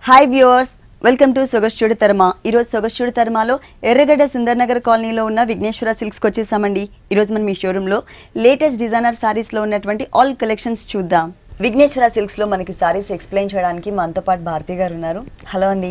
Hi viewers, welcome to Sogaschudi Tarma. ఈరోజు సొగస్చూడి తర్మలో ఎర్రగడ్డ సుందర్ నగర్ కాలనీలో ఉన్న విఘ్నేశ్వర సిల్క్స్కి వచ్చేసామండి. ఈరోజు మనం మీ షోరూంలో లేటెస్ట్ డిజైనర్ సారీస్లో ఉన్నటువంటి ఆల్ కలెక్షన్స్ చూద్దాం. విఘ్నేశ్వర సిల్క్స్ లో మనకి సారీస్ ఎక్స్ప్లెయిన్ చేయడానికి మనతో పాటు భారతి గారు ఉన్నారు. హలో అండి.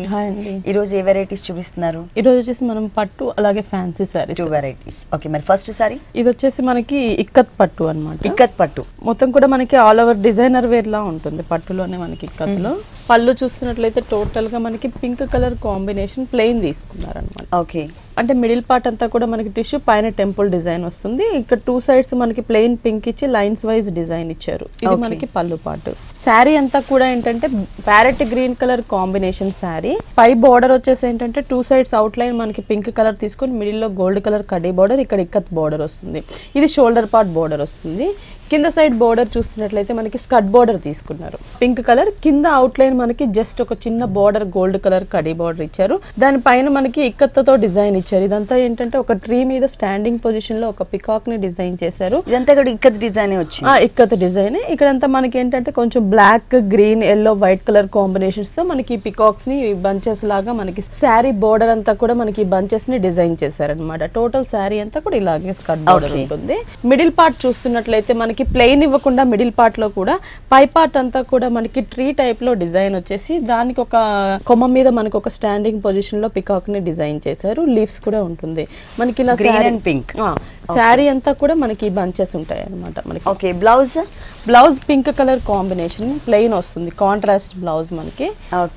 ఈ రోజు ఏ వెరైటీస్ చూపిస్తున్నారు? ఈ రోజు వచ్చేసి మనం పట్టు అలాగే ఫ్యాన్సీ సారీస్ 2 వెరైటీస్. ఓకే, మరి ఫస్ట్ సారీ ఇది వచ్చేసి మనకి ఇక్కత్ పట్టు అన్నమాట. ఇక్కత్ పట్టు మొత్తం కూడా మనకి ఆల్ ఓవర్ డిజైనర్ వేర్ లా ఉంటుంది. పట్టులోనే మనకి ఇక్కత్లో పళ్ళు చూస్తున్నట్లయితే టోటల్ గా మనకి పింక్ కలర్ కాంబినేషన్ ప్లెయిన్ తీసుకున్నారు అన్నమాట. ఓకే, అంటే మిడిల్ పార్ట్ అంతా కూడా మనకి టిష్యూ, పైన టెంపుల్ డిజైన్ వస్తుంది. ఇక్కడ 2 సైడ్స్ మనకి ప్లెయిన్ పింక్ ఇచ్చి లైన్స్ వైజ్ డిజైన్ ఇచ్చారు. ఇది మనకి పళ్ళు పార్ట్. శారీ అంతా కూడా ఏంటంటే parrot green colour combination sari. పై బోర్డర్ వచ్చేసి ఏంటంటే 2 సైడ్స్ అవుట్ లైన్ మనకి పింక్ కలర్ తీసుకొని మిడిల్ లో గోల్డ్ కలర్ కడ్డీ బోర్డర్, ఇక్కడ ఇక్కత్ బోర్డర్ వస్తుంది. ఇది షోల్డర్ పార్ట్ బోర్డర్ వస్తుంది. కింద సైడ్ బోర్డర్ చూస్తున్నట్లయితే మనకి స్కర్ట్ బోర్డర్ తీసుకున్నారు పింక్ కలర్. కింద అవుట్ లైన్ మనకి జస్ట్ ఒక చిన్న border gold colour khadi border ఇచ్చారు. దానిపైన మనకి ఇక్కత్తో డిజైన్ ఇచ్చారు. ఇదంతా ఏంటంటే ఒక ట్రీ మీద స్టాండింగ్ పొజిషన్ లో ఒక పికాక్ ని డిజైన్ చేశారు. ఇదంతా కూడా ఇక్కత్ డిజైన్ వచ్చింది. ఇక్కత్ డిజైన్. ఇక్కడంతా మనకి ఏంటంటే కొంచెం black, green, yellow, white colour combinations తో మనకి పికాక్స్ ని బంచెస్ లాగా మనకి శారీ బోర్డర్ అంతా కూడా మనకి బంచెస్ ని డిజైన్ చేశారనమాట. టోటల్ శారీ అంతా కూడా ఇలాగే స్కర్ట్ బోర్డర్ ఉంటుంది. మిడిల్ పార్ట్ చూస్తున్నట్లయితే మనకి ప్లెయిన్ ఇవ్వకుండా మిడిల్ పార్ట్ లో కూడా పై పార్ట్ అంతా కూడా మనకి ట్రీ టైప్ లో డిజైన్ వచ్చేసి దానికి ఒక కొమ్మ మీద మనకి ఒక స్టాండింగ్ పొజిషన్ లో పికాక్ ని డిజైన్ చేశారు. లీవ్స్ కూడా ఉంటుంది మనకి ఇలా గ్రీన్ అండ్ పింక్. శారీ అంతా కూడా మనకి బంచెస్ ఉంటాయి అన్నమాట. మనకి okay, blouse pink colour combination plain వస్తుంది. కాంట్రాస్ట్ బ్లౌజ్ మనకి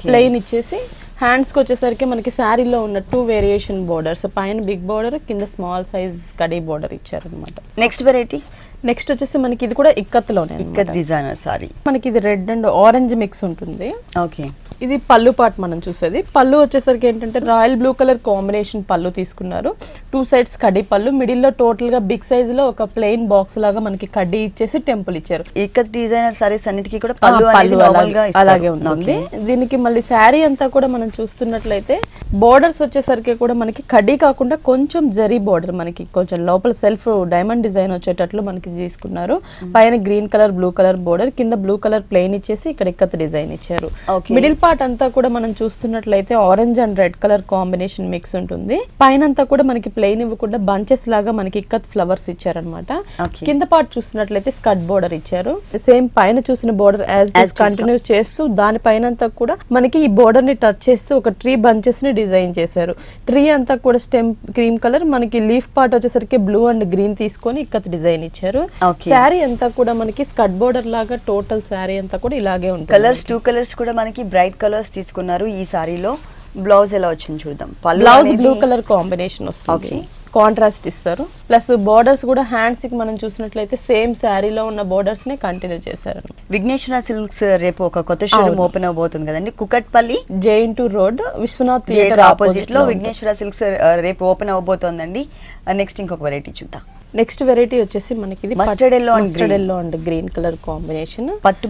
ప్లెయిన్ ఇచ్చేసి హ్యాండ్స్ కి వచ్చేసరికి మనకి శారీలో ఉన్న 2 వేరియేషన్ బోర్డర్స్, పైన బిగ్ బోర్డర్, కింద స్మాల్ సైజ్ కడీ బోర్డర్ ఇచ్చారు అనమాట. నెక్స్ట్ వెరైటీ నెక్స్ట్ వచ్చేసి మనకి ఇది కూడా ఇక్కత్లోనే డిజైనర్ సారీ. మనకి ఇది రెడ్ అండ్ ఆరెంజ్ మిక్స్ ఉంటుంది. ఓకే, ఇది పళ్ళు పార్ట్ మనం చూసేది. పళ్ళు వచ్చేసరికి ఏంటంటే రాయల్ బ్లూ కలర్ కాంబినేషన్ పళ్ళు తీసుకున్నారు. 2 సైడ్స్ కడ్డీ పళ్ళు, మిడిల్ లో టోటల్ గా బిగ్ సైజ్ లో ఒక ప్లెయిన్ బాక్స్ లాగా మనకి కడ్డీ ఇచ్చేసి టెంపుల్ ఇచ్చారు. ఇక్కత్ డిజైనర్ సారీస్ అన్నిటికీ కూడా పళ్ళు అలాగే ఉంటుంది. దీనికి మళ్ళీ శారీ అంతా కూడా మనం చూస్తున్నట్లయితే బోర్డర్స్ వచ్చేసరికి కూడా మనకి కడ్డీ కాకుండా కొంచెం జరీ బోర్డర్, మనకి కొంచెం లోపల సెల్ఫ్ డైమండ్ డిజైన్ వచ్చేటట్లు మనకి తీసుకున్నారు. పైన green colour, blue colour border, కింద బ్లూ కలర్ ప్లెయిన్ ఇచ్చేసి ఇక్కడ ఇక్కత్ డిజైన్ ఇచ్చారు. మిడిల్ పార్ట్ అంతా కూడా మనం చూస్తున్నట్లయితే orange and red colour combination mix ఉంటుంది. పైన అంతా కూడా మనకి ప్లెయిన్ ఇవ్వకుండా బంచెస్ లాగా మనకి ఇక్కత్ ఫ్లవర్స్ ఇచ్చారనమాట. కింద పార్ట్ చూస్తున్నట్లయితే స్కర్ట్ బోర్డర్ ఇచ్చారు. సేమ్ పైన చూసిన బోర్డర్ యాజ్ కంటిన్యూ చేస్తూ దానిపైన అంతా కూడా మనకి ఈ బోర్డర్ ని టచ్ చేస్తూ ఒక ట్రీ బంచెస్ ని డిజైన్ చేశారు. ట్రీ అంతా కూడా స్టెమ్ క్రీమ్ కలర్, మనకి లీఫ్ పార్ట్ వచ్చేసరికి బ్లూ అండ్ గ్రీన్ తీసుకొని ఇక్కత్ డిజైన్ ఇచ్చారు. శారీ అంతా కూడా మనకి స్కర్ట్ బోర్డర్ లాగా టోటల్ శారీ అంతా కూడా ఇలాగే ఉంటుంది. కలర్స్ 2 కలర్స్ కూడా మనకి బ్రైట్ కలర్స్ తీసుకున్నారు ఈ సారీలో. బ్లౌజ్ ఎలా వచ్చింది చూద్దాం. బ్లౌజ్ బ్లూ కలర్ కాంబినేషన్ వస్తుంది, కాంట్రాస్ట్ ఇస్తారు. ప్లస్ బోర్డర్స్ కూడా హ్యాండ్స్ కి మనం చూసినట్లయితే సేమ్ శారీలో ఉన్న బోర్డర్స్ నే కంటిన్యూ చేశారు. విఘ్నేశ్వర సిల్క్స్ రేపు ఒక కొత్త షోరూమ్ ఓపెన్ అవబోతుంది కదండి, Kukatpally JNTU road, Vishwanath theatre opposite లో విఘ్నేశ్వర సిల్క్స్ రేపు ఓపెన్ అవబోతోందండి. నెక్స్ట్ ఇంకొక వెరైటీ చూద్దాం. నెక్స్ట్ వెరైటీ వచ్చేసి మనకి mustard yellow and green colour combination పట్టు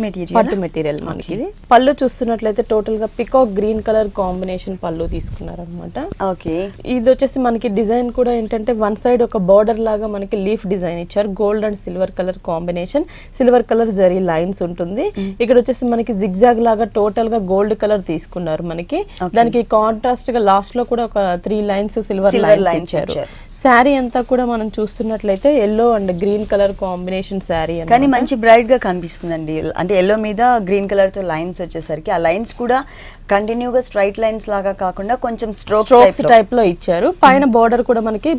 మెటీరియల్ మనకి. ఇది పళ్ళు చూస్తున్నట్లయితే టోటల్ గా పికాక్ గ్రీన్ కలర్ కాంబినేషన్ పళ్ళు తీసుకున్నారు అనమాట. ఓకే, ఇది వచ్చేసి మనకి డిజైన్ కూడా ఏంటంటే 1 సైడ్ ఒక బోర్డర్ లాగా మనకి లీఫ్ డిజైన్ ఇచ్చారు. Gold and silver colour combination, silver colour zari lines ఉంటుంది. ఇక్కడ వచ్చేసి మనకి జిగ్జాగ్ లాగా టోటల్ గా గోల్డ్ కలర్ తీసుకున్నారు మనకి. దానికి కాంట్రాస్ట్ గా లాస్ట్ లో కూడా ఒక 3 లైన్స్ సిల్వర్ లైన్స్ ఇచ్చారు. శారీ అంతా కూడా మనం చూస్తున్నట్లయితే yellow and green colour combination sari, కానీ మంచి బ్రైట్ గా కనిపిస్తుందండి. అంటే ఎల్లో మీద గ్రీన్ కలర్ తో లైన్స్ వచ్చేసరికి ఆ లైన్స్ కూడా కంటిన్యూగా స్ట్రైట్ లైన్స్ లాగా కాకుండా కొంచెం స్ట్రోక్స్ టైప్ లో ఇచ్చారు. పైన బోర్డర్ కూడా మనకి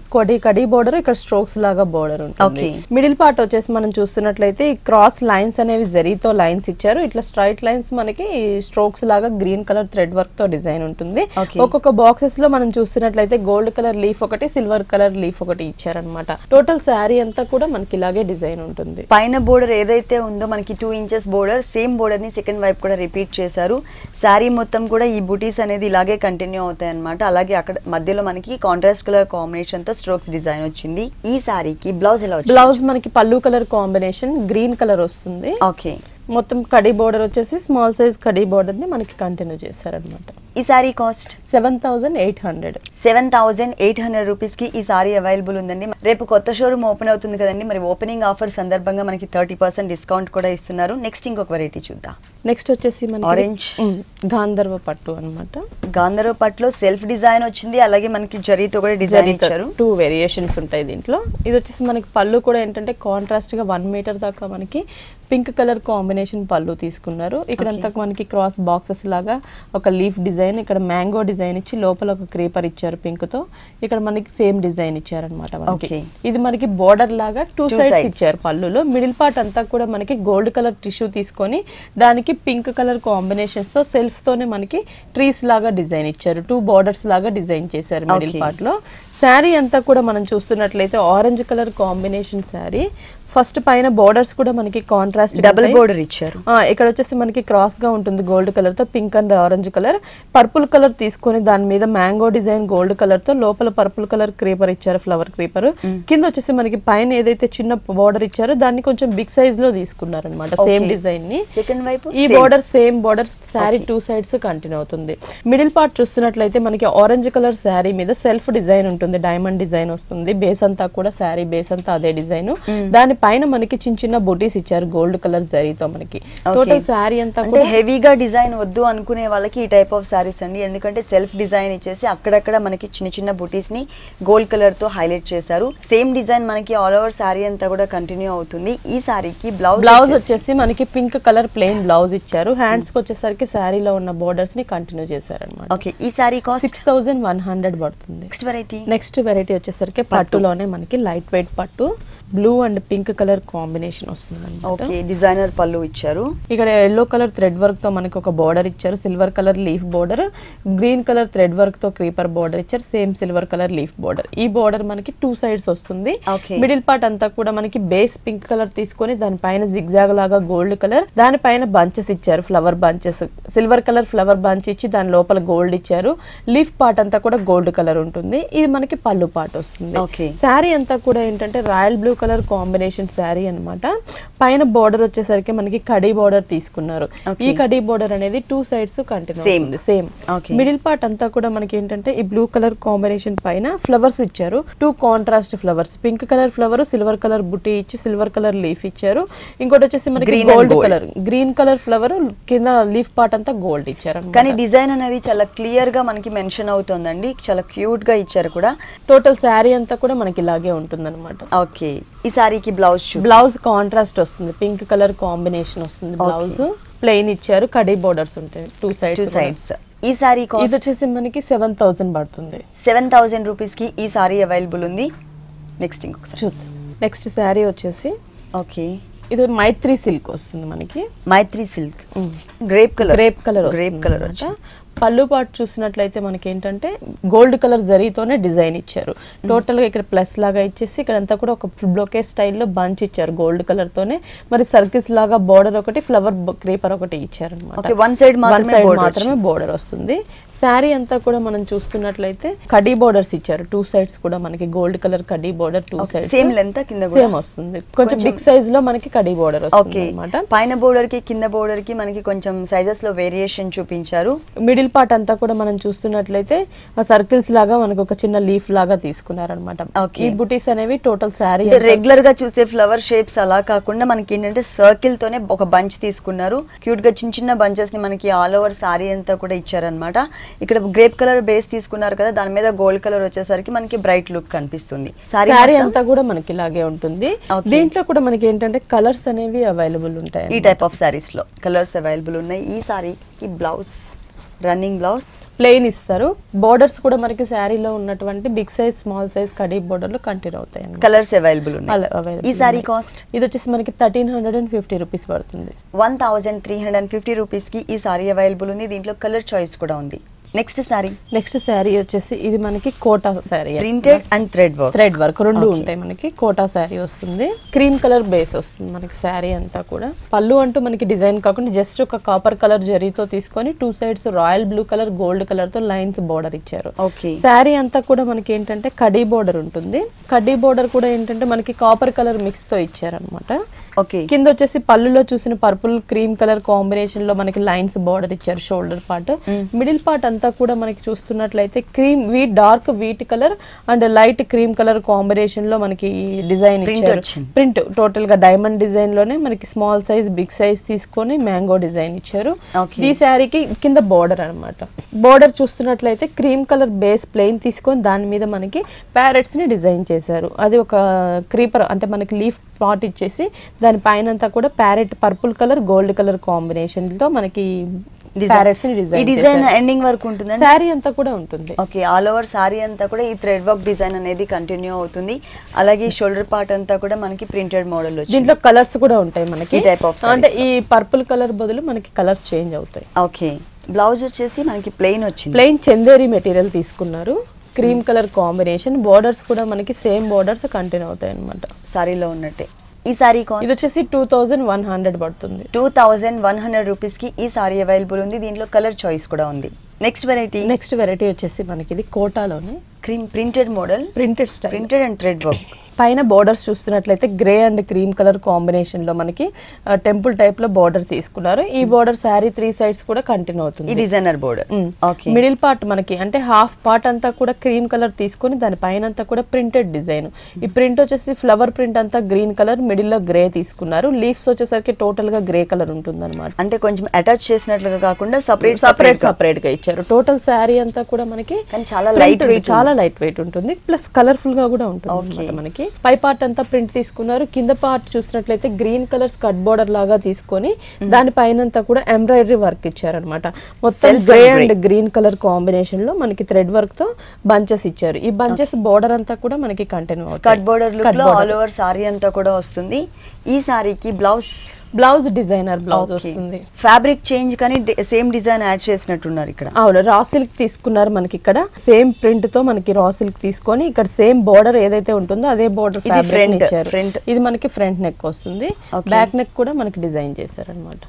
కడీ బోర్డర్, ఇక్కడ స్ట్రోక్స్ లాగా బోర్డర్ ఉంటుంది. మిడిల్ పార్ట్ వచ్చేసి మనం చూస్తున్నట్లయితే ఈ క్రాస్ లైన్స్ అనేవి జరీతో లైన్స్ ఇచ్చారు. ఇట్లా స్ట్రైట్ లైన్స్ మనకి స్ట్రోక్స్ లాగా గ్రీన్ కలర్ థ్రెడ్ వర్క్ తో డిజైన్ ఉంటుంది. ఒక్కొక్క బాక్సెస్ లో మనం చూస్తున్నట్లయితే గోల్డ్ కలర్ లీఫ్ ఒకటి, సిల్వర్ కలర్ లీఫ్ ఒకటి ఇచ్చారనమాట. టోటల్ శారీ అంతా కూడా మనకి ఇలాగే డిజైన్ ఉంటుంది. పైన బోర్డర్ ఏదైతే ఉందో మనకి 2 ఇంచెస్ బోర్డర్, సేమ్ బోర్డర్ ని సెకండ్ వైపు కూడా రిపీట్ చేశారు. శారీ మొత్తం కూడా ఈ బూటీస్ అనేది ఇలాగే కంటిన్యూ అవుతాయి అనమాట. అలాగే అక్కడ మధ్యలో మనకి కాంట్రాస్ట్ కలర్ కాంబినేషన్ తో స్ట్రోక్స్ డిజైన్ వచ్చింది. ఈ శారీకి బ్లౌజ్ ఎలా వచ్చింది? బ్లౌజ్ మనకి పళ్ళు కలర్ కాంబినేషన్ గ్రీన్ కలర్ వస్తుంది. ఓకే, మొత్తం కడీ బోర్డర్ వచ్చేసి స్మాల్ సైజ్ కడీ బోర్డర్ ని మనకి కంటిన్యూ చేశారనమాట. ఈ సారీ కాస్ట్ 7,800. 7,800 రూపీస్ కి ఈ సారీ అవైలబుల్ ఉందండి. రేపు కొత్త షోరూమ్ ఓపెన్ అవుతుంది కదండి, మరి ఓపెనింగ్ ఆఫర్ సందర్భంగా మనకి 30% డిస్కౌంట్ కూడా ఇస్తున్నారు. నెక్స్ట్ ఇంకొక వెరైటీ చూద్దాం. నెక్స్ట్ వచ్చేసి మనకి ఆరెంజ్ గాంధర్వ పట్టు అన్నమాట. గాంధర్వ పట్టులో సెల్ఫ్ డిజైన్ వచ్చింది, అలాగే మనకి జరీతో కూడా డిజైన్ ఇచ్చారు. 2 వేరియేషన్స్ ఉంటాయి దీంట్లో. ఇది వచ్చేసి మనకి పళ్ళు కూడా ఏంటంటే కాంట్రాస్ట్ గా 1 మీటర్ దాకా మనకి పింక్ కలర్ కాంబినేషన్ పళ్ళు తీసుకున్నారు. ఇక్కడంతా మనకి క్రాస్ బాక్సెస్ లాగా ఒక లీఫ్ డిజైన్, ఇక్కడ మ్యాంగో డిజైన్ ఇచ్చి లోపల ఒక క్రీపర్ ఇచ్చారు పింక్ తో. ఇక్కడ మనకి సేమ్ డిజైన్ ఇచ్చారనమాట మనకి. ఇది మనకి బోర్డర్ లాగా 2 సైడ్స్ ఇచ్చారు పళ్ళులో. మిడిల్ పార్ట్ అంతా కూడా మనకి గోల్డ్ కలర్ టిష్యూ తీసుకొని దానికి పింక్ కలర్ కాంబినేషన్స్ తో సెల్ఫ్ తోనే మనకి ట్రీస్ లాగా డిజైన్ ఇచ్చారు. 2 బోర్డర్స్ లాగా డిజైన్ చేశారు మిడిల్ పార్ట్ లో. శారీ అంతా కూడా మనం చూస్తున్నట్లయితే orange colour combination sari. First పైన బోర్డర్స్ కూడా మనకి కాంట్రాస్ట్ డబుల్ బోర్డర్ ఇచ్చారు. ఇక్కడ వచ్చేసి మనకి క్రాస్ గా ఉంటుంది గోల్డ్ కలర్ తో, pink and orange colour. Purple colour తీసుకొని దాని మీద మ్యాంగో డిజైన్ గోల్డ్ కలర్ తో, లోపల పర్పుల్ కలర్ క్రీపర్ ఇచ్చారు, ఫ్లవర్ క్రీపర్. కింద వచ్చేసి మనకి పైన ఏదైతే చిన్న బోర్డర్ ఇచ్చారో దాన్ని కొంచెం బిగ్ సైజ్ లో తీసుకున్నారు అనమాట సేమ్ డిజైన్ ని. సెకండ్ వైపు ఈ border same border sari 2 sides continue అవుతుంది. మిడిల్ పార్ట్ చూస్తున్నట్లయితే మనకి ఆరెంజ్ కలర్ శారీ మీద సెల్ఫ్ డిజైన్ ఉంటుంది, డైమండ్ డిజైన్ వస్తుంది. బేస్ అంతా కూడా శారీ బేస్ అంతా అదే డిజైన్. దాని పైన మనకి చిన్న చిన్న బూటీస్ ఇచ్చారు గోల్డ్ కలర్ జరీతో. మనకి టోటల్ శారీ అంతా కూడా హెవీగా డిజైన్ వద్దు అనుకునే వాళ్ళకి ఈ టైప్ ఆఫ్ సారీస్ అండి. ఎందుకంటే సెల్ఫ్ డిజైన్ ఇచ్చేసి అక్కడక్కడ మనకి చిన్న చిన్న బూటీస్ ని గోల్డ్ కలర్ తో హైలైట్ చేశారు. సేమ్ డిజైన్ మనకి ఆల్ ఓవర్ సారీ అంతా కూడా కంటిన్యూ అవుతుంది. ఈ సారీకి బ్లౌజ్ వచ్చేసి మనకి పింక్ కలర్ ప్లెయిన్ బ్లౌజ్ ఇచ్చారు. హ్యాండ్స్ కి వచ్చేసరికి శారీలో ఉన్న బోర్డర్స్ ని కంటిన్యూ చేశారన్నమాట. ఓకే, ఈ సారీ కాస్ట్ 6,100 పడుతుంది. నెక్స్ట్ వెరైటీ వచ్చేసరికి పట్టులోనే మనకి లైట్ వెయిట్ పట్టు, blue and pink colour combination వస్తుంది. ఓకే, డిజైనర్ పళ్ళు ఇచ్చారు. ఇక్కడ ఎల్లో కలర్ థ్రెడ్ వర్క్ తో మనకి ఒక బోర్డర్ ఇచ్చారు, silver colour leaf border. Green colour thread work తో క్రీపర్ బోర్డర్ ఇచ్చారు, same silver colour leaf border. ఈ బోర్డర్ మనకి 2 సైడ్స్ వస్తుంది. మిడిల్ పార్ట్ అంతా కూడా మనకి బేస్ పింక్ కలర్ తీసుకొని దానిపైన జిగ్జాగ్ లాగా గోల్డ్ కలర్, దానిపైన బంచెస్ ఇచ్చారు, flower bunches. Silver colour flower bunch ఇచ్చి దాని లోపల గోల్డ్ ఇచ్చారు. లీఫ్ పార్ట్ అంతా కూడా గోల్డ్ కలర్ ఉంటుంది. ఇది మనకి పళ్ళు పార్ట్ వస్తుంది. శారీ అంతా కూడా ఏంటంటే royal blue colour combination sari అన్నమాట. పైన బోర్డర్ వచ్చేసరికి మనకి కడీ బోర్డర్ తీసుకున్నారు. ఈ కడీ బోర్డర్ అనేది 2 సైడ్స్ కంటిన్యూ అవుతుంది సేమ్. మిడిల్ పార్ట్ అంతా కూడా మనకి ఏంటంటే ఈ బ్లూ కలర్ కాంబినేషన్ పైన ఫ్లవర్స్ ఇచ్చారు, 2 contrast flowers. Pink colour flower, silver colour బుట్టి ఇచ్చి సిల్వర్ కలర్ లీఫ్ ఇచ్చారు. ఇంకోటి వచ్చేసి మనకి gold colour, green colour flower, కింద లీఫ్ పార్ట్ అంతా గోల్డ్ ఇచ్చారు. కానీ డిజైన్ అనేది చాలా క్లియర్ గా మనకి మెన్షన్ అవుతుందండి, చాలా క్యూట్ గా ఇచ్చారు కూడా. టోటల్ శారీ అంతా కూడా మనకి ఇలాగే ఉంటుంది అనమాట. ఓకే, ఈ సారీకి బ్లౌజ్ కాంట్రాస్ట్ వస్తుంది, పింక్ కలర్ కాంబినేషన్ వస్తుంది. బ్లౌజ్ ప్లెయిన్ ఇచ్చారు, కడీ బోర్డర్స్ ఉంటాయి 2 సైడ్స్. ఈ సారీ ఇది వచ్చేసి మనకి 7,000 పడుతుంది. 7,000 రూపీస్ కి ఈ సారీ అవైలబుల్ ఉంది. నెక్స్ట్ ఇంకొకసారి చూద్దాం. నెక్స్ట్ శారీ వచ్చేసి ఓకే, ఇది మైత్రి సిల్క్ వస్తుంది మనకి. మైత్రి సిల్క్ గ్రేప్ కలర్ పళ్ళు పాటు చూసినట్లయితే మనకి ఏంటంటే గోల్డ్ కలర్ జరీతోనే డిజైన్ ఇచ్చారు. టోటల్ గా ఇక్కడ ప్లస్ లాగా ఇచ్చేసి ఇక్కడంతా కూడా ఒక బ్లోకే స్టైల్లో బంచ్ ఇచ్చారు గోల్డ్ కలర్ తోనే. మరి సర్కిల్స్ లాగా బోర్డర్ ఒకటి, ఫ్లవర్ క్రీపర్ ఒకటి ఇచ్చారు అనమాట. వన్ సైడ్ మాత్రమే బోర్డర్ వస్తుంది. శారీ అంతా కూడా మనం చూస్తున్నట్లయితే కడీ బోర్డర్స్ ఇచ్చారు 2 సైడ్స్ కూడా మనకి gold colour khadi border 2 sides same length కింద సేమ్ వస్తుంది. కొంచెం బిగ్ సైజ్ లో మనకి కడీ బోర్డర్ వస్తుంది అన్నమాట. పైన బోర్డర్ కి కింద బోర్డర్ కి మనకి కొంచెం సైజెస్ లో వేరియేషన్ చూపించారు. మిడిల్ పార్ట్ అంతా కూడా మనం చూస్తున్నట్లయితే ఆ సర్కిల్స్ లాగా మనకు ఒక చిన్న లీఫ్ లాగా తీసుకున్నారనమాట. ఈ బుటీస్ అనేవి టోటల్ శారీ రెగ్యులర్ గా చూసే ఫ్లవర్ షేప్స్ అలా కాకుండా మనకి ఏంటంటే సర్కిల్ తోనే ఒక బంచ్ తీసుకున్నారు. క్యూట్ గా చిన్న చిన్న బంచెస్ ని మనకి ఆల్ ఓవర్ సారీ అంతా కూడా ఇచ్చారనమాట. ఇక్కడ గ్రేప్ కలర్ బేస్ తీసుకున్నారు కదా, దాని మీద గోల్డ్ కలర్ వచ్చేసరికి మనకి బ్రైట్ లుక్ కనిపిస్తుంది. సారీ అంతా కూడా మనకి ఇలాగే ఉంటుంది. దీంట్లో కూడా మనకి ఏంటంటే కలర్స్ అనేవి అవైలబుల్ ఉంటాయి. ఈ టైప్ ఆఫ్ సారీస్ లో కలర్స్ అవైలబుల్ ఉన్నాయి. ఈ సారీకి బ్లౌజ్ రన్నింగ్ బ్లౌజ్ ప్లెయిన్ ఇస్తారు. బోర్డర్స్ కూడా మనకి శారీలో ఉన్నటువంటి బిగ్ సైజ్, స్మాల్ సైజ్ కడీ బోర్డర్లు కంటిన్యూ అవుతాయి. కలర్స్ అవైలబుల్ ఉన్నాయి. ఈ సారీ కాస్ట్ ఇది వచ్చేసి మనకి 1,350 రూపీస్ పడుతుంది. 1,350 రూపీస్ కి ఈ సారీ అవైలబుల్ ఉంది. దీంట్లో కలర్ చాయిస్ కూడా ఉంది. నెక్స్ట్ సారీ వచ్చేసి ఇది మనకి Kota sari, printed and thread work రెండు ఉంటాయి. మనకి కోటా సారీ వస్తుంది. క్రీమ్ కలర్ బేస్ వస్తుంది మనకి సారీ అంతా కూడా. పళ్ళు అంటూ మనకి డిజైన్ కాకుండా జస్ట్ ఒక కాపర్ కలర్ జరీతో తీసుకొని 2 sides royal blue colour, gold colour తో లైన్స్ బోర్డర్ ఇచ్చారు. సారీ అంతా కూడా మనకి ఏంటంటే కడీ బోర్డర్ ఉంటుంది. కడీ బోర్డర్ కూడా ఏంటంటే మనకి కాపర్ కలర్ మిక్స్ తో ఇచ్చారనమాట. కింద వచ్చేసి పళ్ళులో చూసిన పర్పుల్ క్రీమ్ కలర్ కాంబినేషన్ లో మనకి లైన్స్ బోర్డర్ ఇచ్చారు షోల్డర్ పార్ట్. మిడిల్ పార్ట్ అంతా అంతా కూడా మనకి చూస్తున్నట్లయితే dark wheat colour and light cream colour combination లో మనకి డిజైన్ ఇచ్చారు. ప్రింట్ టోటల్ గా డైమండ్ డిజైన్ లోనే మనకి స్మాల్ సైజ్ బిగ్ సైజ్ తీసుకొని మ్యాంగో డిజైన్ ఇచ్చారు. ఈ శారీకి కింద బోర్డర్ అన్నమాట. బోర్డర్ చూస్తున్నట్లయితే క్రీమ్ కలర్ బేస్ ప్లెయిన్ తీసుకొని దాని మీద మనకి ప్యారెట్స్ ని డిజైన్ చేశారు. అది ఒక క్రీపర్ అంటే మనకి లీఫ్ పాట్ ఇచ్చేసి దాని పైన అంతా కూడా parrot purple colour gold colour combination తో మనకి ప్యారెట్స్ ని డిజైన్ ఎండింగ్ వరకు ఉంటుంది. సారీ అంతా కూడా ఉంటుంది. ఓకే, ఆల్ ఓవర్ సారీ అంతా కూడా ఈ థ్రెడ్ వర్క్ డిజైన్ అనేది కంటిన్యూ అవుతుంది. అలాగే షోల్డర్ పార్ట్ అంతా కూడా మనకి ప్రింటెడ్ మోడల్ వచ్చింది. దీంట్లో కలర్స్ కూడా ఉంటాయి మనకి. టైప్ ఆఫ్ అంటే ఈ పర్పుల్ కలర్ బదులు మనకి కలర్స్ చేంజ్ అవుతాయి. ఓకే, బ్లౌజ్ వచ్చేసి మనకి ప్లెయిన్ వచ్చింది. ప్లెయిన్ చందేరి మెటీరియల్ తీసుకున్నారు. Cream colour combination. బోర్డర్స్ కూడా మనకి సేమ్ బోర్డర్స్ కంటిన్యూ అవుతాయి అన్నమాట. సారీలో ఉన్నట్టే. ఈ సారీ కాస్ట్ ఇది వచ్చేసి 2100 పడుతుంది. 2100 రూపీస్ కి ఈ సారీ అవైలబుల్ ఉంది. దీంట్లో కలర్ చాయిస్ కూడా ఉంది. నెక్స్ట్ వెరైటీ వచ్చేసి మనకి ఇది కోటాలోనే cream printed model, printed style, printed and thread work. పైన బోర్డర్స్ చూస్తున్నట్లయితే grey and cream colour combination లో మనకి టెంపుల్ టైప్ లో బోర్డర్ తీసుకున్నారు. ఈ బోర్డర్ శారీ 3 సైడ్స్ కూడా కంటిన్యూ అవుతుంది. ఈ designer border. Okay, middle part మనకి అంటే హాఫ్ పార్ట్ అంతా కూడా క్రీమ్ కలర్ తీసుకొని దాని పైన అంతా కూడా ప్రింటెడ్ డిజైన్. ఈ ప్రింట్ వచ్చేసి ఫ్లవర్ ప్రింట్ అంతా గ్రీన్ కలర్, మిడిల్ లో గ్రే తీసుకున్నారు. లీవ్స్ వచ్చేసరికి టోటల్ గా గ్రే కలర్ ఉంటుంది అనమాట. అంటే కొంచెం అటాచ్ చేసినట్లుగా కాకుండా సపరేట్ గా ఇచ్చారు. టోటల్ శారీ అంతా కూడా మనకి చాలా లైట్ వెయిట్ ఉంటుంది. ప్లస్ కలర్ఫుల్ గా కూడా ఉంటుంది మనకి. పై పార్ట్ అంతా ప్రింట్ తీసుకున్నారు. కింద పార్ట్ చూసినట్లయితే గ్రీన్ కలర్ స్కర్ట్ బోర్డర్ లాగా తీసుకొని దాని పైన కూడా ఎంబ్రాయిడరీ వర్క్ ఇచ్చారనమాట. మొత్తం grey and green colour combination లో మనకి థ్రెడ్ వర్క్ తో బంచెస్ ఇచ్చారు. ఈ బంచెస్ బోర్డర్ అంతా కూడా మనకి కంటిన్యూ అవుతుంది. స్కర్ట్ బోర్డర్ లుక్ లో ఆల్ ఓవర్ సారీ అంతా కూడా వస్తుంది. ఈ సారీకి బ్లౌజ్ డిజైనర్ బ్లౌజ్ వస్తుంది. ఫ్యాబ్రిక్ చేంజ్ కానీ సేమ్ డిజైన్ యాడ్ చేసినట్టున్నారు ఇక్కడ. అవును, రా సిల్క్ తీసుకున్నారు మనకి. ఇక్కడ సేమ్ ప్రింట్ తో మనకి రా సిల్క్ తీసుకొని ఇక్కడ సేమ్ బోర్డర్ ఏదైతే ఉంటుందో అదే బోర్డర్ ఫ్యాబ్రిక్ ఇచ్చారు. ఇది మనకి ఫ్రంట్ నెక్ వస్తుంది. బ్యాక్ నెక్ కూడా మనకి డిజైన్ చేశారు అనమాట.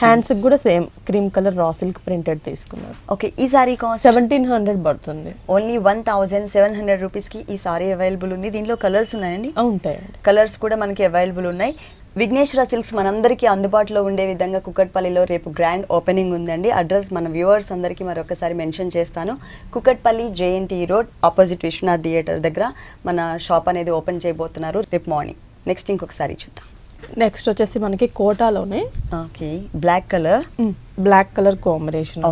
హ్యాండ్స్ కూడా same cream colour raw silk printed తీసుకున్నారు. ఓకే, ఈ సారీ కాస్ట్ 1700 పడుతుంది. ఓన్లీ 1700 రూపీస్ కి ఈ సారీ అవైలబుల్ ఉంది. దీంట్లో కలర్స్ ఉన్నాయండి? ఉంటాయండి. కలర్స్ కూడా మనకి అవైలబుల్ ఉన్నాయి. విఘ్నేశ్వర సిల్క్స్ మనందరికీ అందుబాటులో ఉండే విధంగా కుకట్పల్లిలో రేపు గ్రాండ్ ఓపెనింగ్ ఉందండి. అడ్రస్ మన వ్యూవర్స్ అందరికీ మరొకసారి మెన్షన్ చేస్తాను. Kukatpally JNT road opposite Vishwanath theatre దగ్గర మన షాప్ అనేది ఓపెన్ చేయబోతున్నారు రేపు మార్నింగ్. నెక్స్ట్ ఇంకొకసారి చూద్దాం. నెక్స్ట్ వచ్చేసి మనకి కోటాలోనే okay, black colour combination.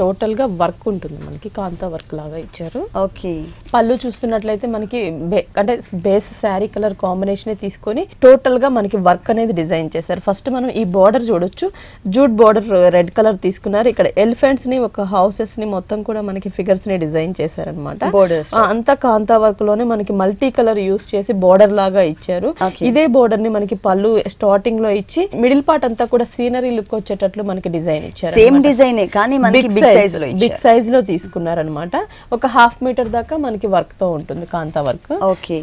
Total గా వర్క్ ఉంటుంది మనకి. కాంతా వర్క్ లాగా ఇచ్చారు. ఓకే, పళ్ళు చూస్తున్నట్లయితే మనకి అంటే బేస్ శారీ కలర్ కాంబినేషన్ తీసుకొని టోటల్ గా మనకి వర్క్ అనేది డిజైన్ చేశారు. ఫస్ట్ మనం ఈ బోర్డర్ చూడొచ్చు. జూట్ బోర్డర్ రెడ్ కలర్ తీసుకున్నారు. ఇక్కడ ఎలిఫెంట్స్ ని ఒక హౌసెస్ ని మొత్తం కూడా మనకి ఫిగర్స్ ని డిజైన్ చేశారనమాట. అంతా కాంతా వర్క్ లోనే మనకి మల్టీ కలర్ యూస్ చేసి బోర్డర్ లాగా ఇచ్చారు. ఇదే బోర్డర్ ని మనకి పళ్ళు స్టార్టింగ్ లో ఇచ్చి మిడిల్ పార్ట్ అంతా కూడా సీనరీ లుక్ వచ్చేటట్లు మనకి డిజైన్ ఇచ్చారు. సేమ్ డిజైన్ కానీ మనకి బిగ్ సైజ్ లో తీసుకున్నారనమాట. ఒక హాఫ్ మీటర్ దాకా మనకి వర్క్ తో ఉంటుంది కాంతా వర్క్.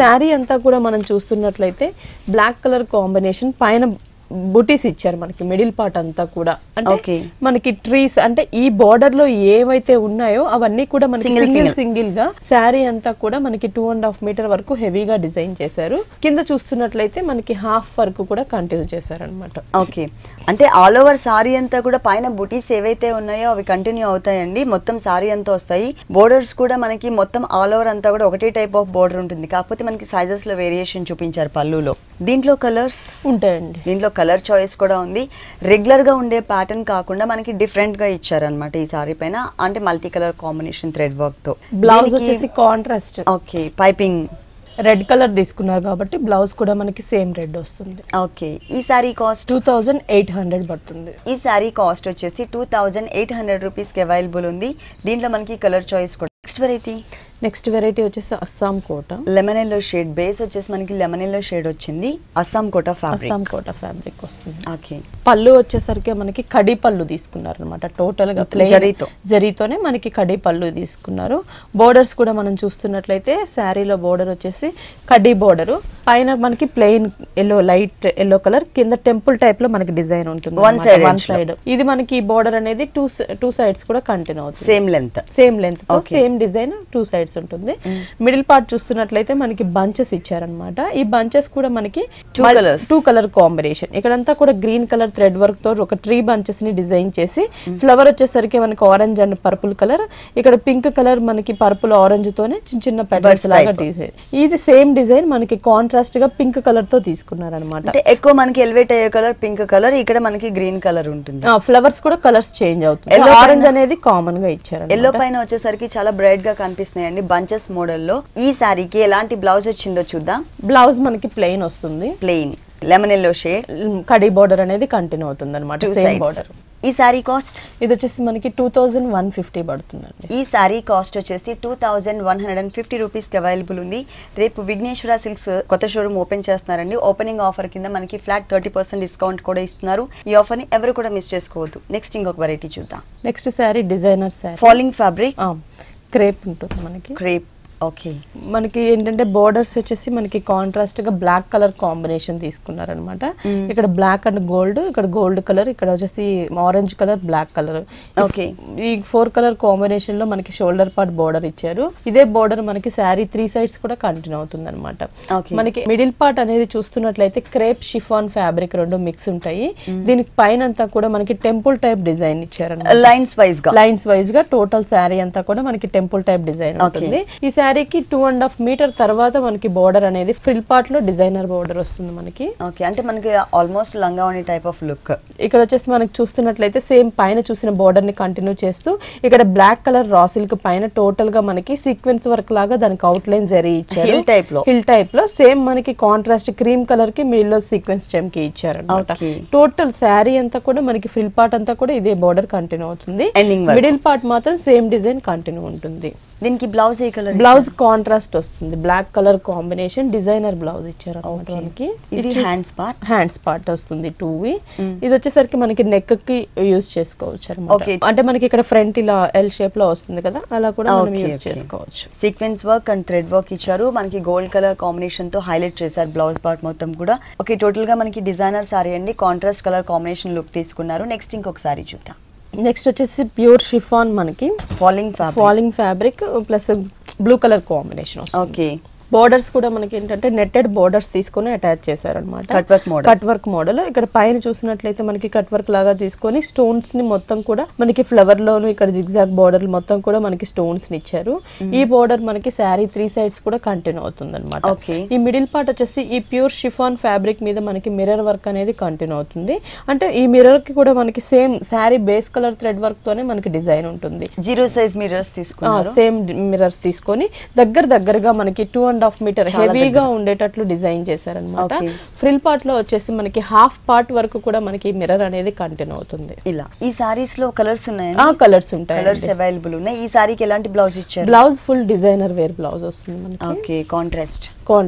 శారీ అంతా కూడా మనం చూస్తున్నట్లయితే బ్లాక్ కలర్ కాంబినేషన్ పైన బుటీస్ ఇచ్చారు మనకి. మిడిల్ పార్ట్ అంతా కూడా అంటే మనకి ట్రీస్ అంటే ఈ బోర్డర్ లో ఏవైతే ఉన్నాయో అవన్నీ కూడా మనకి సింగిల్ గా శారీ అంతా కూడా మనకి 2.5 మీటర్ వరకు హెవీగా డిజైన్ చేశారు. కింద చూస్తున్నట్లయితే మనకి హాఫ్ వర్క్ కూడా కంటిన్యూ చేశారు అనమాట. ఓకే, అంటే ఆల్ ఓవర్ సారీ అంతా కూడా పైన బుటీస్ ఏవైతే ఉన్నాయో అవి కంటిన్యూ అవుతాయండి. మొత్తం సారీ అంతా వస్తాయి. బోర్డర్స్ కూడా మనకి మొత్తం ఆల్ ఓవర్ అంతా కూడా ఒకటే టైప్ ఆఫ్ బోర్డర్ ఉంటుంది. కాకపోతే మనకి సైజెస్ లో వేరియేషన్ చూపించారు పళ్ళులో. దీంట్లో కలర్స్ ఉంటాయండి. దీంట్లో కలర్ చాయిస్ కూడా ఉంది. రెగ్యులర్ గా ఉండే ప్యాటర్న్ కాకుండా మనకి డిఫరెంట్ గా ఇచ్చారనమాట ఈ సారీ పైన. అంటే multi colour combination thread work తో. బ్లౌజ్ వచ్చేసి contrast. Okay, piping red colour తీసుకున్నారు కాబట్టి బ్లౌజ్ కూడా మనకి సేమ్ రెడ్ వస్తుంది. ఓకే, ఈ సారీ కాస్ట్ 2800 పడుతుంది. ఈ సారీ కాస్ట్ వచ్చేసి 2800 రూపీస్ కి అవైలబుల్ ఉంది. దీంట్లో మనకి కలర్ చాయిస్ కూడా. నెక్స్ట్ వెరైటీ వచ్చేసి అస్సాం కోట లెమన్ ఎల్లో షేడ్. బేస్ వచ్చేసి మనకి లెమన్ ఎల్లో షేడ్ వచ్చింది. అస్సాం కోట ఫ్యాబ్రిక్ వస్తుంది. ఓకే, పళ్ళు వచ్చేసరికి మనకి కడి పళ్ళు తీసుకున్నారు అనమాట. టోటల్ గా జరీతోనే మనకి కడి పళ్ళు తీసుకున్నారు. బోర్డర్స్ కూడా మనం చూస్తున్నట్లయితే శారీలో బోర్డర్ వచ్చేసి కడ్డీ బోర్డర్. పైన మనకి plain yellow, light yellow colour. కింద టెంపుల్ టైప్ లో మనకి డిజైన్ ఉంటుంది వన్ సైడ్. ఇది మనకి బోర్డర్ అనేది టూ సైడ్స్ కూడా కంటిన్యూ అవుతుంది. సేమ్ లెంత్ తో సేమ్ డిజైన్ 2 సైడ్స్ ఉంటుంది. మిడిల్ పార్ట్ చూస్తున్నట్లయితే మనకి బంచెస్ ఇచ్చారనమాట. ఈ బంచెస్ కూడా మనకి 2 కలర్ కాంబినేషన్. ఇక్కడంతా కూడా గ్రీన్ కలర్ థ్రెడ్ వర్క్ తో ఒక ట్రీ బంచెస్ ని డిజైన్ చేసి ఫ్లవర్ వచ్చేసరికి మనకి ఆరెంజ్ అండ్ పర్పుల్ కలర్, ఇక్కడ పింక్ కలర్ మనకి పర్పుల్ ఆరెంజ్ తోనే చిన్న చిన్న పెటల్స్ లాగా డిజైన్. ఇది సేమ్ డిజైన్ మనకి కాంట్రాస్ట్ గా పింక్ కలర్ తో తీసుకున్నారనమాట. అంటే ఎక్కువ మనకి ఎలివేట్ అయ్యే కలర్ పింక్ కలర్, ఇక్కడ మనకి గ్రీన్ కలర్ ఉంటుంది. ఫ్లవర్స్ కూడా కలర్స్ చేంజ్ అవుతుంది. ఆరెంజ్ అనేది కామన్ గా ఇచ్చారు. ఎల్లో పైన వచ్చేసరికి చాలా బ్రైట్ గా కనిపిస్తున్నాయండి బంచెస్ మోడల్ లో. ఈ సారీకి ఎలాంటి బ్లౌజ్ వచ్చిందో చూద్దాం. బ్లౌజ్ మనకి ప్లెయిన్ వస్తుంది, ప్లెయిన్ లెమన్ ఎల్లో షేడ్. కడి బోర్డర్ అనేది కంటిన్యూ అవుతుంది అనమాట, సేమ్ బోర్డర్. ఈ సారీ కాస్ట్ ఇది వచ్చేసి మనకి 2150 పడుతుందండి. ఈ సారీ కాస్ట్ వచ్చేసి 2150 రూపీస్ కి అవైలబుల్ ఉంది. రేపు విఘ్నేశ్వర సిల్క్స్ కొత్త షోరూమ్ ఓపెన్ చేస్తున్నారండి. ఓపెనింగ్ ఆఫర్ కింద మనకి ఫ్లాట్ 30% డిస్కౌంట్ కూడా ఇస్తున్నారు. ఈ ఆఫర్ ని ఎవరు కూడా మిస్ చేసుకోవద్దు. నెక్స్ట్ ఇంకొక వెరైటీ చూద్దాం. Next sorry designer sorry, falling fabric, crepe ఉంటుంది మనకి. Crepe okay. మనకి ఏంటంటే బోర్డర్స్ వచ్చేసి మనకి కాంట్రాస్ట్ గా బ్లాక్ కలర్ కాంబినేషన్ తీసుకున్నారనమాట. ఇక్కడ బ్లాక్ అండ్ గోల్డ్, ఇక్కడ గోల్డ్ కలర్, ఇక్కడ వచ్చేసి orange colour, black colour. Okay. ఈ 4 కలర్ కాంబినేషన్ లో మనకి షోల్డర్ పార్ట్ బోర్డర్ ఇచ్చారు. ఇదే బోర్డర్ మనకి శారీ 3 సైడ్స్ కూడా కంటిన్యూ అవుతుంది అనమాట. మనకి మిడిల్ పార్ట్ అనేది చూస్తున్నట్లయితే క్రేప్ షిఫాన్ ఫ్యాబ్రిక్ రెండు మిక్స్ ఉంటాయి. దీనికి పైన అంతా కూడా మనకి టెంపుల్ టైప్ డిజైన్ ఇచ్చారు, లైన్స్ వైజ్ గా టోటల్ శారీ అంతా కూడా మనకి టెంపుల్ టైప్ డిజైన్ ఉంటుంది. ఈ శారీకి 2.5 మీటర్ తర్వాత మనకి బోర్డర్ అనేది ఫ్రిల్ పార్ట్ లో డిజైనర్ బోర్డర్ వస్తుంది మనకి. ఓకే, అంటే మనకి ఆల్మోస్ట్ లంగావని టైప్ ఆఫ్ లుక్. ఇక్కడ వచ్చేసి మనకి చూస్తున్నట్లయితే సేమ్ పైన చూసిన బోర్డర్ ని కంటిన్యూ చేస్తూ ఇక్కడ బ్లాక్ కలర్ రా సిల్క్ పైన టోటల్ గా మనకి సీక్వెన్స్ వర్క్ లాగా దానికి అవుట్ లైన్ జరీ ఇచ్చారు. హిల్ టైప్ లో సేమ్ మనకి కాంట్రాస్ట్ క్రీమ్ కలర్ కి మిడిల్ లో సీక్వెన్స్ చెమ్కి ఇచ్చారు అన్నమాట. టోటల్ శారీ అంతా కూడా మనకి ఫ్రిల్ పార్ట్ అంతా కూడా ఇదే బోర్డర్ కంటిన్యూ అవుతుంది. మిడిల్ పార్ట్ మాత్రం సేమ్ డిజైన్ కంటిన్యూ ఉంటుంది. దీనికి బ్లౌజ్ ఏ కలర్? బ్లౌజ్ కాంట్రాస్ట్ వస్తుంది, black colour combination designer blouse ఇచ్చారు అన్నమాట మనకి. ఇది హ్యాండ్స్ పార్ట్ వస్తుంది 2 ఇది వచ్చేసరికి మనకి నెక్ కి యూజ్ చేసుకోవచ్చు అన్నమాట. అంటే మనకి ఇక్కడ ఫ్రంట్ ఇలా ఎల్ షేప్ లో వస్తుంది కదా, అలా కూడా మనం యూజ్ చేసుకోవచ్చు. Sequence work and thread work ఇచ్చారు. మనకి గోల్డ్ కలర్ కాంబినేషన్ తో హైలైట్ చేశారు బ్లౌజ్ పార్ట్ మొత్తం కూడా. ఓకే, టోటల్ గా మనకి డిజైనర్ సారీ అండి, కాంట్రాస్ట్ కలర్ కాంబినేషన్ లుక్ తీసుకున్నారు. నెక్స్ట్ ఇంకొక సారీ చూద్దాం. నెక్స్ట్ వచ్చేసి ప్యూర్ షిఫాన్ మనకి falling fabric plus blue colour combination. Okay. Borders కూడా మనకి ఏంటంటే నెట్టెడ్ బోర్డర్స్ తీసుకొని అటాచ్ చేశారనమాట. Cut work model. ఇక్కడ పైన చూసినట్లయితే మనకి కట్ వర్క్ లాగా తీసుకొని స్టోన్స్ ని మొత్తం కూడా మనకి ఫ్లవర్ లోను ఇక్కడ జిగ్జాగ్ బోర్డర్ మొత్తం కూడా మనకి స్టోన్స్ ని ఇచ్చారు. ఈ బోర్డర్ మనకి శారీ 3 సైడ్స్ కూడా కంటిన్యూ అవుతుంది అనమాట. ఈ మిడిల్ పార్ట్ వచ్చేసి ఈ ప్యూర్ షిఫాన్ ఫ్యాబ్రిక్ మీద మనకి మిర్రర్ వర్క్ అనేది కంటిన్యూ అవుతుంది. అంటే ఈ మిర్రర్ కి కూడా మనకి same sari base colour thread work తోనే మనకి డిజైన్ ఉంటుంది. 0 సైజ్ మిర్రర్స్ తీసుకున్నారు. సేమ్ మిర్రర్స్ తీసుకొని దగ్గరగా మనకి 2.5 మీటర్ హెవీగా ఉండేటట్లు డిజైన్ చేశారనమాట. ఫ్రిల్ పార్ట్ లో వచ్చేసి మనకి హాఫ్ పార్ట్ వరకు కూడా మనకి మిర్రర్ అనేది కంటిన్యూ అవుతుంది. ఇలా ఈ సారీస్ లో కలర్స్ ఉన్నాయి, కలర్స్ ఉంటాయి, కలర్స్ అవైలబుల్ ఉన్నాయి. ఈ సారీకి ఎలాంటి బ్లౌజ్ ఇచ్చారు? Blouse full designer wear blouse వస్తుంది మనకి. ఓకే, కాంట్రాస్ట్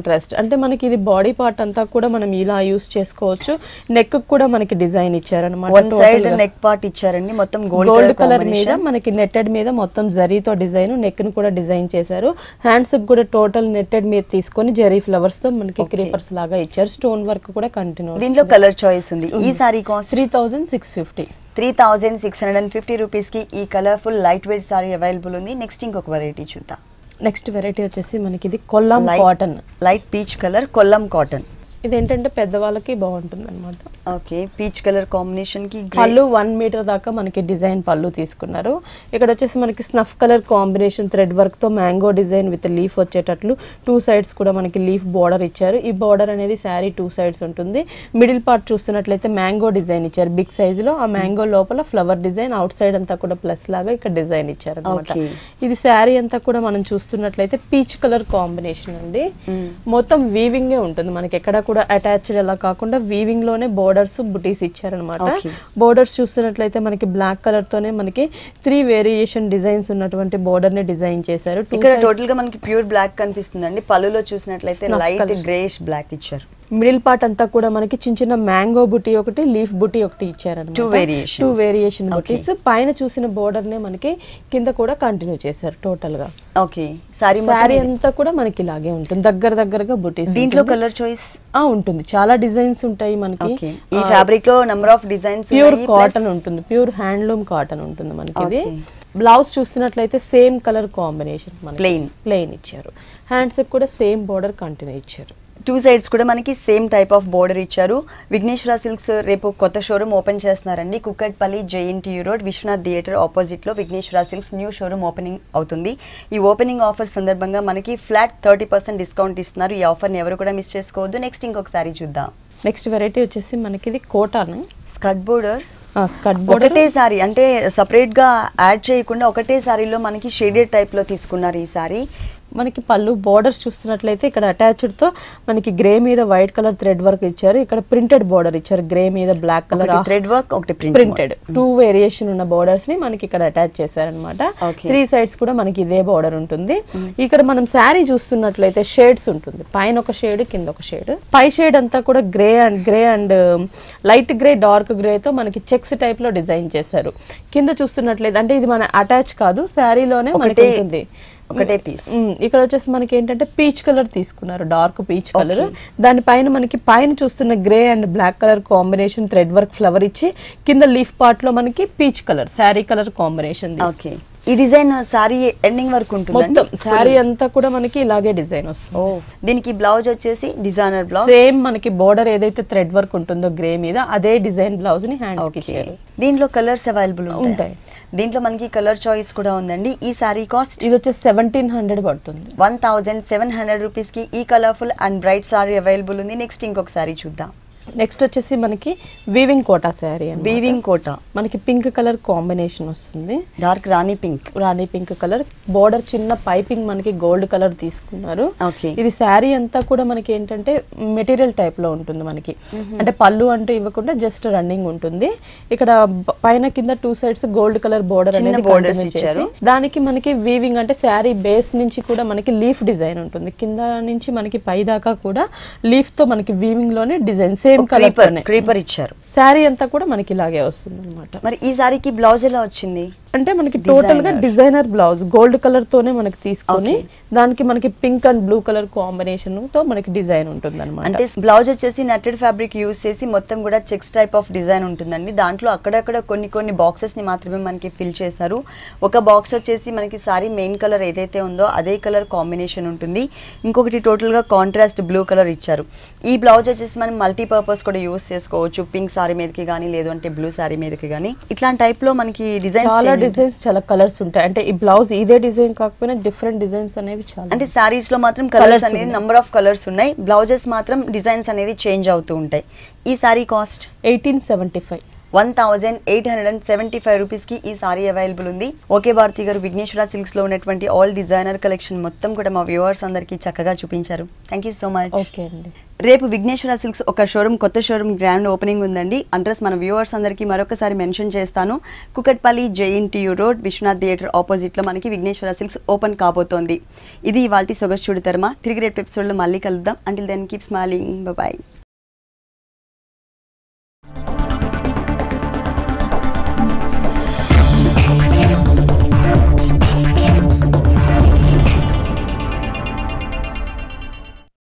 అంటే మనకి ఇది బాడీ పార్ట్ అంతా కూడా మనం ఇలా యూస్ చేసుకోవచ్చు. నెక్ కూడా మనకి డిజైన్ ఇచ్చారన్నమాట. వన్ సైడ్ నెక్ పార్ట్ ఇచ్చారండి, మొత్తం గోల్డ్ కలర్ మీద మనకి నెట్టెడ్ మీద మొత్తం జరీతో డిజైన్, నెక్ ని కూడా డిజైన్ చేశారు. హ్యాండ్స్ కూడా టోటల్ నెట్టెడ్ మీద తీసుకొని జరీ ఫ్లవర్స్ తో మనకి క్రీపర్స్ లాగా ఇచ్చారు. స్టోన్ వర్క్ కూడా కంటిన్యూ. దీంట్లో కలర్ చాయిస్ ఉంది. ఈ సారీ కాస్ట్ 3650. 3650 రూపీస్ కి ఈ colourful light weight sorry available ఉంది. నెక్స్ట్ ఇంకొక వెరైటీ చూద్దాం. నెక్స్ట్ వెరైటీ వచ్చేసి మనకి ఇది Kollam cotton, light peach colour Kollam cotton. ఇది ఏంటంటే పెద్దవాళ్ళకి బాగుంటుంది అనమాట. ఓకే, పీచ్ కలర్ కాంబినేషన్ కి పళ్ళు 1 మీటర్ దాకా మనకి డిజైన్ పళ్ళు తీసుకున్నారు. ఇక్కడ వచ్చేసి మనకి snuff colour combination thread work తో మ్యాంగో డిజైన్ విత్ లీఫ్ వచ్చేటట్లు 2 సైడ్స్ కూడా మనకి లీఫ్ బోర్డర్ ఇచ్చారు. ఈ బోర్డర్ అనేది శారీ 2 సైడ్స్ ఉంటుంది. మిడిల్ పార్ట్ చూస్తున్నట్లయితే మ్యాంగో డిజైన్ ఇచ్చారు బిగ్ సైజ్ లో. ఆ మ్యాంగో లోపల ఫ్లవర్ డిజైన్, అవుట్ సైడ్ అంతా కూడా ప్లస్ లాగా ఇక్కడ డిజైన్ ఇచ్చారు అనమాట. ఇది శారీ అంతా కూడా మనం చూస్తున్నట్లయితే పీచ్ కలర్ కాంబినేషన్ అండి. మొత్తం వీవింగ్ ఉంటుంది మనకి, ఎక్కడ కూడా అటాచ్డ్ అలా కాకుండా వీవింగ్ లోనే బోర్డర్స్ బుటీస్ ఇచ్చారనమాట. బోర్డర్స్ చూస్తున్నట్లయితే మనకి బ్లాక్ కలర్ తోనే మనకి 3 వేరియేషన్ డిజైన్స్ ఉన్నటువంటి బోర్డర్ ని డిజైన్ చేశారు. ఇక్కడ టోటల్ గా మనకి ప్యూర్ బ్లాక్ కనిపిస్తుందండి. పళ్ళులో చూసినట్లయితే లైట్ గ్రేష్ బ్లాక్ ఇచ్చారు. మిడిల్ పార్ట్ అంతా కూడా మనకి చిన్న చిన్న మ్యాంగో బుటీ ఒకటి, లీఫ్ బుటీ ఒకటి ఇచ్చారన్నమాట. టూ వేరియేషన్ బుటీస్. పైన చూసిన బోర్డర్ నే మనకి కింద కూడా కంటిన్యూ చేశారు టోటల్ గా. ఓకే, సారీ అంతా కూడా మనకి ఇలాగే ఉంటుంది, దగ్గరగా బుటీస్. దీంట్లో కలర్ చాయిస్ ఉంటుంది, చాలా డిజైన్స్ ఉంటాయి మనకి. ఈ ఫ్యాబ్రిక్ లో number of designs. Pure cotton ఉంటుంది, ప్యూర్ హ్యాండ్లూమ్ కాటన్ ఉంటుంది మనకి. ఇది బ్లౌజ్ చూస్తున్నట్లయితే సేమ్ కలర్ కాంబినేషన్, ప్లెయిన్ ఇచ్చారు. హ్యాండ్స్ కూడా సేమ్ బోర్డర్ కంటిన్యూ ఇచ్చారు. టూ సైడ్స్ కూడా మనకి సేమ్ టైప్ ఆఫ్ బోర్డర్ ఇచ్చారు. విఘ్నేశ్వర సిల్క్స్ రేపు కొత్త షోరూమ్ ఓపెన్ చేస్తున్నారండి. Kukatpally JNTU road Vishwanath theatre opposite లో Vighneshwara silks new showroom opening అవుతుంది. ఈ ఓపెనింగ్ ఆఫర్ సందర్భంగా మనకి ఫ్లాట్ 30% డిస్కౌంట్ ఇస్తున్నారు. ఈ ఆఫర్ని ఎవరు కూడా మిస్ చేసుకోవద్దు. నెక్స్ట్ ఇంకొకసారి చూద్దాం. నెక్స్ట్ వెరైటీ వచ్చేసి మనకి ఇది కోటాను స్కర్ట్ బోర్డర్. ఒకటే సారీ అంటే సపరేట్ గా యాడ్ చేయకుండా ఒకటే సారీలో మనకి షేడెడ్ టైప్ లో తీసుకున్నారు ఈ సారీ. మనకి పళ్ళు బోర్డర్స్ చూస్తున్నట్లయితే ఇక్కడ అటాచ్డ్ తో మనకి గ్రే మీద వైట్ కలర్ థ్రెడ్ వర్క్ ఇచ్చారు. ఇక్కడ ప్రింటెడ్ బోర్డర్ ఇచ్చారు, గ్రే మీద బ్లాక్ కలర్ థ్రెడ్ వర్క్, ఒకటి ప్రింటెడ్. 2 వేరియేషన్ ఉన్న బోర్డర్స్ ని మనకి ఇక్కడ అటాచ్ చేశారనమాట. 3 సైడ్స్ కూడా మనకి ఇదే బోర్డర్ ఉంటుంది. ఇక్కడ మనం శారీ చూస్తున్నట్లయితే షేడ్స్ ఉంటుంది, పైన ఒక షేడ్, కింద ఒక షేడ్. పై షేడ్ అంతా కూడా grey and light grey, dark grey తో మనకి చెక్స్ టైప్ లో డిజైన్ చేశారు. కింద చూస్తున్నట్లయితే అంటే ఇది మన అటాచ్ కాదు, శారీలోనే మనకి ఉంటుంది ఒకటే పీస్. ఇక్కడ వచ్చేసి మనకి ఏంటంటే పీచ్ కలర్ తీసుకున్నారు, డార్క్ పీచ్ కలర్. దానిపైన మనకి పైన చూస్తున్న grey and black colour combination thread work flower ఇచ్చి, కింద లీఫ్ పార్ట్ లో మనకి peach colour sari colour combination. ఈ డిజైన్ సారీ ఎండింగ్ వరకు ఉంటుంది, మొత్తం సారీ అంతా కూడా మనకి ఇలాగే డిజైన్ వస్తుంది. దీనికి బ్లౌజ్ వచ్చేసి డిజైనర్ బ్లౌజ్, సేమ్ మనకి బోర్డర్ ఏదైతే థ్రెడ్ వర్క్ ఉంటుందో గ్రే మీద అదే డిజైన్ బ్లౌజ్ ని హ్యాండ్స్ కి ఇచ్చారు. దీంట్లో కలర్స్ అవైలబుల్ ఉంటాయి. దీంట్లో మనకి కలర్ చాయిస్ కూడా ఉందండి. ఈ సారీ కాస్ట్ ఇది వచ్చేసి 1700 పడుతుంది. 1700 రూపీస్ కి ఈ colourful and bright sari available ఉంది. నెక్స్ట్ ఇంకొక సారీ చూద్దాం. నెక్స్ట్ వచ్చేసి మనకి వీవింగ్ కోటా శారీ. వీవింగ్ కోటా మనకి పింక్ కలర్ కాంబినేషన్ వస్తుంది, డార్క్ రాణి పింక్ కలర్. బోర్డర్ చిన్న పైపింగ్ మనకి గోల్డ్ కలర్ తీసుకున్నారు. ఇది శారీ అంతా కూడా మనకి ఏంటంటే మెటీరియల్ టైప్ లో ఉంటుంది మనకి, అంటే పళ్ళు అంటూ ఇవ్వకుండా జస్ట్ రన్నింగ్ ఉంటుంది. ఇక్కడ పైన కింద 2 సైడ్స్ గోల్డ్ కలర్ బోర్డర్ అనేది ఇచ్చారు. దానికి మనకి వీవింగ్ అంటే శారీ బేస్ నుంచి కూడా మనకి లీఫ్ డిజైన్ ఉంటుంది, కింద నుంచి మనకి పై దాకా కూడా లీఫ్ తో మనకి వీవింగ్ లోనే డిజైన్ సేమ్ క్రీపర్ ఇచ్చారు. శారీ అంతా కూడా మనకి ఇలాగే వస్తుంది అనమాట. మరి ఈ సారీకి బ్లౌజ్ ఎలా వచ్చింది అంటే మనకి టోటల్ గా డిజైనర్ బ్లౌజ్ గోల్డ్ కలర్ తోనే మనకి తీసుకొని దానికి మనకి pink and blue colour combination తో మనకి డిజైన్ ఉంటుంది అనమాట. అంటే బ్లౌజ్ వచ్చేసి నెట్టెడ్ ఫ్యాబ్రిక్ యూజ్ చేసి మొత్తం కూడా చెక్స్ టైప్ ఆఫ్ డిజైన్ ఉంటుందండి. దాంట్లో అక్కడక్కడ కొన్ని బాక్సెస్ ని మాత్రమే మనకి ఫిల్ చేశారు. ఒక బాక్స్ వచ్చేసి మనకి సారీ మెయిన్ కలర్ ఏదైతే ఉందో అదే కలర్ కాంబినేషన్ ఉంటుంది. ఇంకొకటి టోటల్ గా కాంట్రాస్ట్ బ్లూ కలర్ ఇచ్చారు. ఈ బ్లౌజ్ వచ్చేసి మనం మల్టీపర్పస్ కూడా యూజ్ చేసుకోవచ్చు, పింక్ సారీ మీదకి కానీ లేదు అంటే బ్లూ సారీ మీదకి కానీ. ఇట్లాంటి టైప్ లో మనకి డిజైన్స్ చాలా కలర్స్ ఉంటాయి. అంటే ఈ బ్లౌజ్ ఇదే డిజైన్ కాకపోయినా డిఫరెంట్ డిజైన్స్ అనేవి చాలా, అంటే సారీస్ లో మాత్రం కలర్స్ అనేది నంబర్ ఆఫ్ కలర్స్ ఉన్నాయి, బ్లౌజెస్ మాత్రం డిజైన్స్ అనేది చేంజ్ అవుతూ ఉంటాయి. ఈ సారీ కాస్ట్ 1875. 1875 రూపీస్ కి ఈ సారీ అవైలబుల్ ఉంది. ఓకే భారతి గారు, విఘ్నేశ్వర సిల్క్స్ లో ఉన్నటువంటి ఆల్ డిజైనర్ కలెక్షన్ మొత్తం కూడా మా వ్యూవర్స్ అందరికి చక్కగా చూపించారు. Thank you so much. Okay అండి. రేపు విఘ్నేశ్వర సిల్క్స్ ఒక షోరూమ్, కొత్త షోరూమ్ గ్రాండ్ ఓపెనింగ్ ఉందండి. అడ్రస్ మన వ్యూవర్స్ అందరికీ మరొకసారి మెన్షన్ చేస్తాను. Kukatpally JNTU road Vishwanath theatre opposite లో మనకి విఘ్నేశ్వర సిల్క్స్ ఓపెన్ కాబోతోంది. ఇది ఇవాల్టి సొగసు చూడు తరమా. తిరిగి రేపు ఎపిసోడ్ లో మళ్ళీ కలుద్దాం. Until then keep smiling. By.